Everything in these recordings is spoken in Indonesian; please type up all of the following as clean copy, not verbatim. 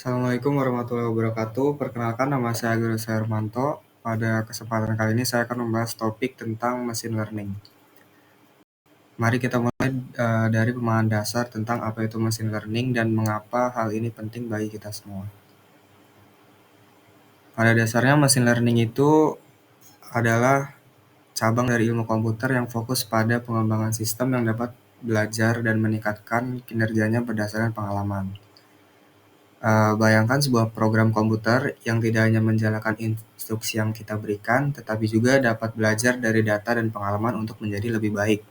Assalamualaikum warahmatullahi wabarakatuh. Perkenalkan nama saya Agus Hermanto. Pada kesempatan kali ini saya akan membahas topik tentang machine learning. Mari kita mulai dari pemahaman dasar tentang apa itu machine learning dan mengapa hal ini penting bagi kita semua. Pada dasarnya machine learning itu adalah cabang dari ilmu komputer yang fokus pada pengembangan sistem yang dapat belajar dan meningkatkan kinerjanya berdasarkan pengalaman. Bayangkan sebuah program komputer yang tidak hanya menjalankan instruksi yang kita berikan, tetapi juga dapat belajar dari data dan pengalaman untuk menjadi lebih baik.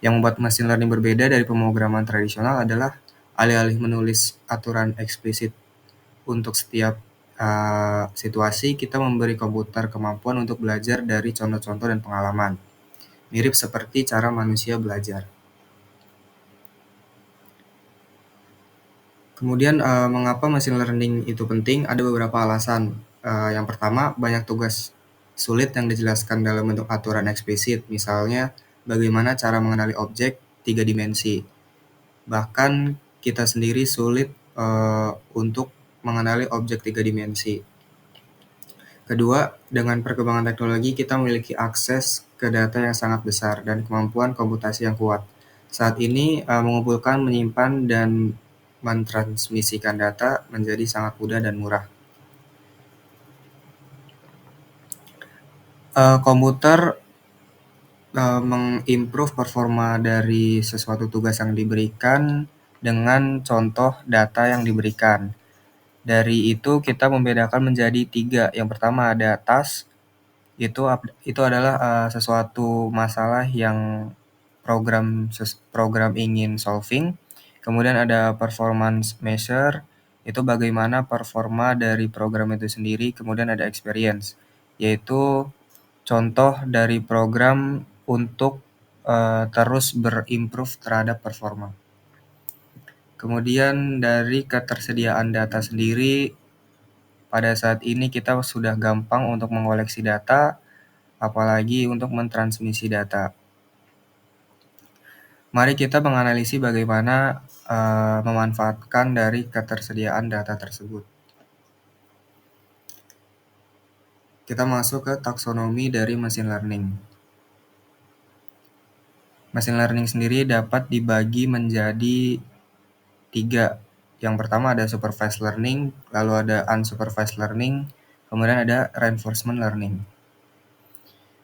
Yang membuat machine learning berbeda dari pemrograman tradisional adalah alih-alih menulis aturan eksplisit untuk setiap situasi, kita memberi komputer kemampuan untuk belajar dari contoh-contoh dan pengalaman. Mirip seperti cara manusia belajar. Kemudian mengapa machine learning itu penting? Ada beberapa alasan. Yang pertama, banyak tugas sulit yang dijelaskan dalam bentuk aturan eksplisit. Misalnya, bagaimana cara mengenali objek 3 dimensi. Bahkan kita sendiri sulit untuk mengenali objek 3 dimensi. Kedua, dengan perkembangan teknologi kita memiliki akses ke data yang sangat besar dan kemampuan komputasi yang kuat. Saat ini mengumpulkan, menyimpan, dan mentransmisikan data menjadi sangat mudah dan murah. Komputer mengimprove performa dari sesuatu tugas yang diberikan dengan contoh data yang diberikan. Dari itu kita membedakan menjadi 3. Yang pertama ada task, itu adalah sesuatu masalah yang program ingin solving. Kemudian ada performance measure, itu bagaimana performa dari program itu sendiri. Kemudian ada experience, yaitu contoh dari program untuk terus berimprove terhadap performa. Kemudian dari ketersediaan data sendiri, pada saat ini kita sudah gampang untuk mengoleksi data, apalagi untuk mentransmisi data. Mari kita menganalisis bagaimana memanfaatkan dari ketersediaan data tersebut. Kita masuk ke taksonomi dari machine learning. Machine learning sendiri dapat dibagi menjadi 3. Yang pertama ada supervised learning, lalu ada unsupervised learning, kemudian ada reinforcement learning.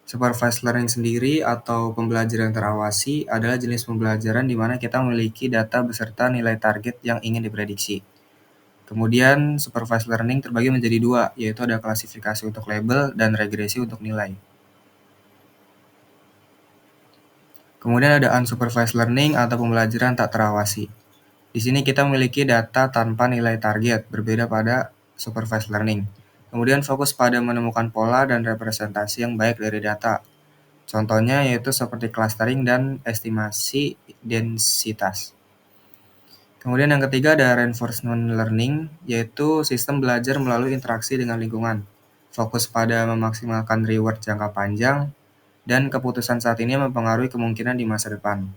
Supervised learning sendiri atau pembelajaran terawasi adalah jenis pembelajaran di mana kita memiliki data beserta nilai target yang ingin diprediksi. Kemudian supervised learning terbagi menjadi 2, yaitu ada klasifikasi untuk label dan regresi untuk nilai. Kemudian ada unsupervised learning atau pembelajaran tak terawasi. Di sini kita memiliki data tanpa nilai target, berbeda pada supervised learning. Kemudian fokus pada menemukan pola dan representasi yang baik dari data. Contohnya yaitu seperti clustering dan estimasi densitas. Kemudian yang ketiga ada reinforcement learning, yaitu sistem belajar melalui interaksi dengan lingkungan. Fokus pada memaksimalkan reward jangka panjang, dan keputusan saat ini mempengaruhi kemungkinan di masa depan.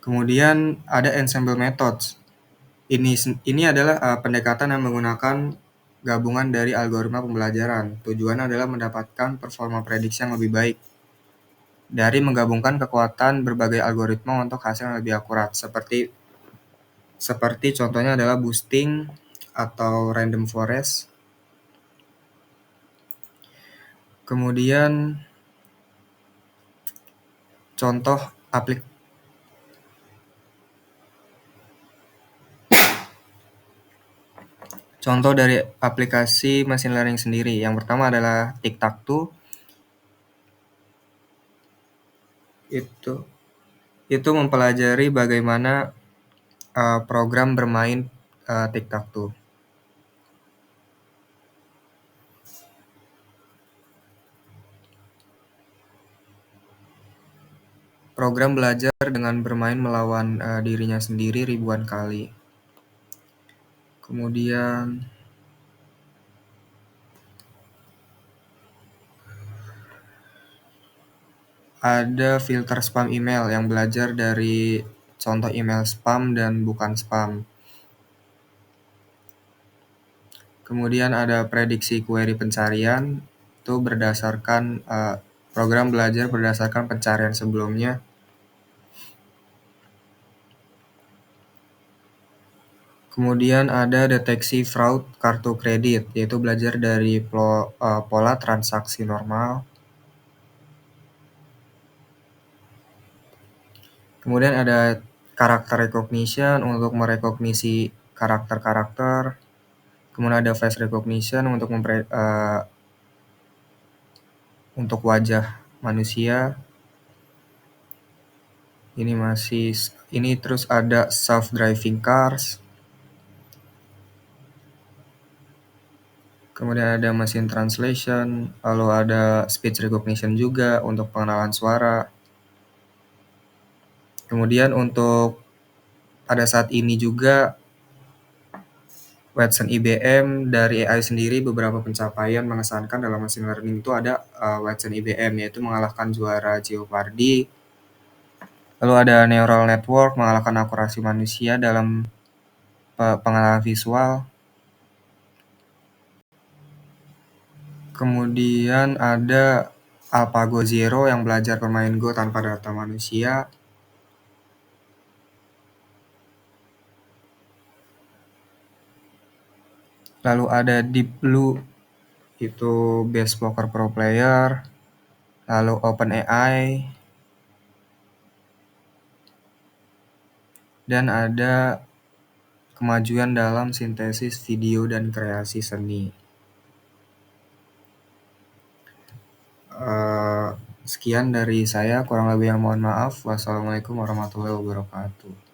Kemudian ada ensemble methods. Ini adalah pendekatan yang menggunakan gabungan dari algoritma pembelajaran. Tujuannya adalah mendapatkan performa prediksi yang lebih baik dari menggabungkan kekuatan berbagai algoritma untuk hasil yang lebih akurat. Seperti contohnya adalah boosting atau random forest. Kemudian contoh dari aplikasi machine learning sendiri. Yang pertama adalah Tic-Tac-Toe. Itu mempelajari bagaimana program bermain Tic-Tac-Toe. Program belajar dengan bermain melawan dirinya sendiri ribuan kali. Kemudian ada filter spam email yang belajar dari contoh email spam dan bukan spam. Kemudian ada prediksi query pencarian, itu berdasarkan program belajar berdasarkan pencarian sebelumnya. Kemudian ada deteksi fraud kartu kredit, yaitu belajar dari pola transaksi normal. Kemudian ada karakter recognition untuk merekognisi karakter-karakter. Kemudian ada face recognition untuk wajah manusia. Ini terus ada self-driving cars. Kemudian ada machine translation, lalu ada speech recognition juga untuk pengenalan suara. Kemudian untuk pada saat ini juga Watson IBM dari AI sendiri beberapa pencapaian mengesankan dalam machine learning itu ada Watson IBM, yaitu mengalahkan juara Jeopardy. Lalu ada neural network mengalahkan akurasi manusia dalam pengenalan visual. Kemudian ada AlphaGo Zero yang belajar bermain Go tanpa data manusia. Lalu ada Deep Blue, itu Best Poker Pro Player. Lalu OpenAI. Dan ada kemajuan dalam sintesis video dan kreasi seni. Sekian dari saya, kurang lebih yang mohon maaf. Wassalamualaikum warahmatullahi wabarakatuh.